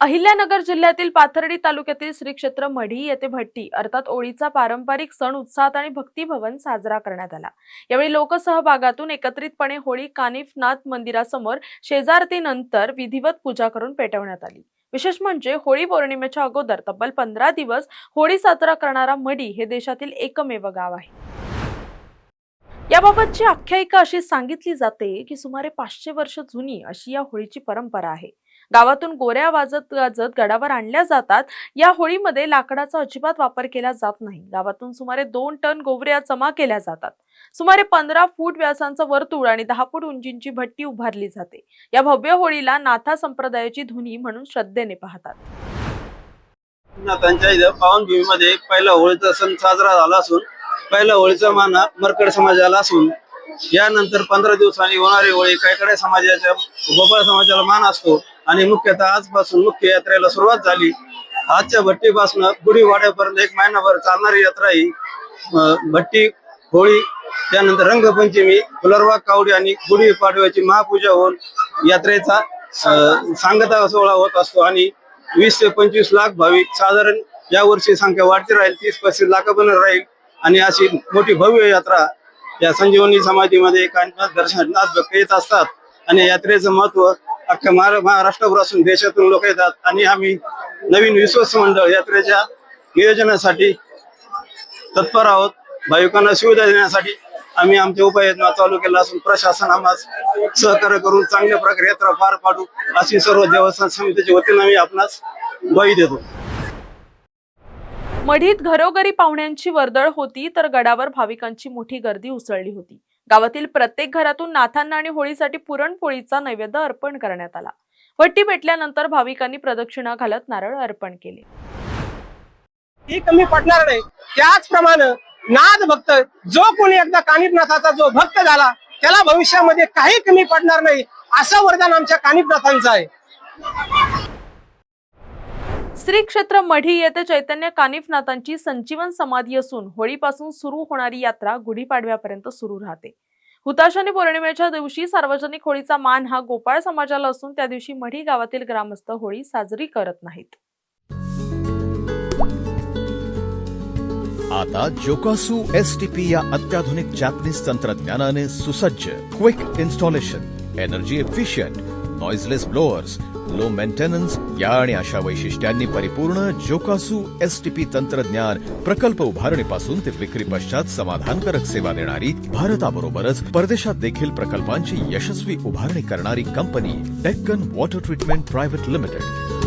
अहिल्यानगर जिल्ह्यातील पाथर्डी तालुक्यातील श्री क्षेत्र मढी येथे भट्टी अर्थात होळीचा पारंपरिक सण उत्साहात आणि भक्तिभवन साजरा करण्यात आला। यावेळी लोकसहभागातून एकत्रितपणे होळी कानिफनाथ मंदिरासमोर शेजारतीनंतर विधिवत पूजा करून पेटवण्यात आली। विशेष म्हणजे होळी पौर्णिमेच्या अगोदर तब्बल 15 दिवस होळी साजरा करणारा मढी हे देशातील एकमेव गाव आहे। याबाबतची आख्यायिका अशी सांगितली जाते की सुमारे 500 वर्ष जुनी अशी या होळीची परंपरा आहे। गावातून गोऱ्या वाजत गाजत गडावर आणल्या जातात। या होळीमध्ये लाकडाचा अजिबात वापर केला जात नाही। गावातून सुमारे 2 टन गोवऱ्या जमा केल्या जातात। सुमारे 15 फूट व्यासाचं वर्तुळ आणि 10 फूट उंचीची भट्टी उभारली जाते। या भव्य होळीला नाथा संप्रदायाची धुनी म्हणून श्रद्धेने पाहतात। नाथांच्या पावनभूमीमध्ये पहिला होळीचा सण साजरा झाला असून पहिला होळीचा मान मरकड समाजाला असून यानंतर 15 दिवसांनी होणारी होळी कैकडे समाजाच्या गोपाळ समाजाला मान असतो आणि मुख्यतः आजपासून मुख्य यात्रेला सुरुवात झाली। आजच्या भट्टीपासून गुढीवाड्यापर्यंत 1 महिनाभर चालणारी यात्रा ही भट्टी होळी त्यानंतर रंगपंचमी फुलरबाग कावडी आणि गुढीपाडव्याची महापूजा होऊन यात्रेचा सांगता सोहळा होत असतो आणि 20 ते 25 लाख भाविक साधारण यावर्षी संख्या वाढती राहील, 30-35 लाखापर्यंत राहील आणि अशी मोठी भव्य यात्रा या संजीवनी समाधीमध्ये कानिफनाथ दर्शनात भक्त येत असतात आणि यात्रेचं महत्व अख्ख्या महाराष्ट्रापासून देशातून लोक येतात आणि आम्ही नवीन विश्वस्त मंडळ यात्रेच्या नियोजनासाठी तत्पर आहोत। भाविकांना सुविधा देण्यासाठी आम्ही आमच्या उपाययोजना चालू केल्या असून प्रशासन आम्हास सहकार्य करून चांगल्या प्रकारे यात्रा पार पाडू अशी सर्व देवस्थान समितीच्या वतीने आम्ही आपणास ग्वाही देतो। मढीत घरोघरी पाहुण्यांची वर्दळ होती तर गडावर भाविकांची मोठी गर्दी उसळली होती। गावातील प्रत्येक घरातून नाथांना आणि होळीसाठी पुरणपोळीचा नैवेद्य अर्पण करण्यात आला। भट्टी पेटल्यानंतर भाविकांनी प्रदक्षिणा घालत नारळ अर्पण केले। ही कमी पडणार नाही। त्याचप्रमाणे नाथ भक्त जो कोणी एकदा कानिफनाथाचा जो भक्त झाला त्याला भविष्यामध्ये काही कमी पडणार नाही असं वरदान आमच्या कानिफनाथांचं आहे। श्री क्षेत्र मढी येथे चैतन्य कानिफनाथांची संजीवन समाधी असून होळीपासून सुरू होणारी यात्रा गुढीपाडव्यापर्यंत सुरू राहते। हुताशनी पौर्णिमेच्या दिवशी सार्वजनिक होळीचा मान हा गोपाळ समाजाला असून त्या दिवशी मढी गावातील ग्रामस्थ होळी साजरी करत नाहीत। आता जोकासू एसटीपी या अत्याधुनिक जॅपनीज तंत्रज्ञानाने सुसज्ज quick installation, energy efficient, noiseless blowers, low maintenance या आणि अशा वैशिष्ट्यांनी परिपूर्ण जोकासू एसटीपी तंत्रज्ञान प्रकल्प उभारणीपासून ते विक्री पश्चात समाधानकारक सेवा देणारी भारताबरोबरच परदेशात देखील प्रकल्पांची यशस्वी उभारणी करणारी company Deccan water treatment private limited.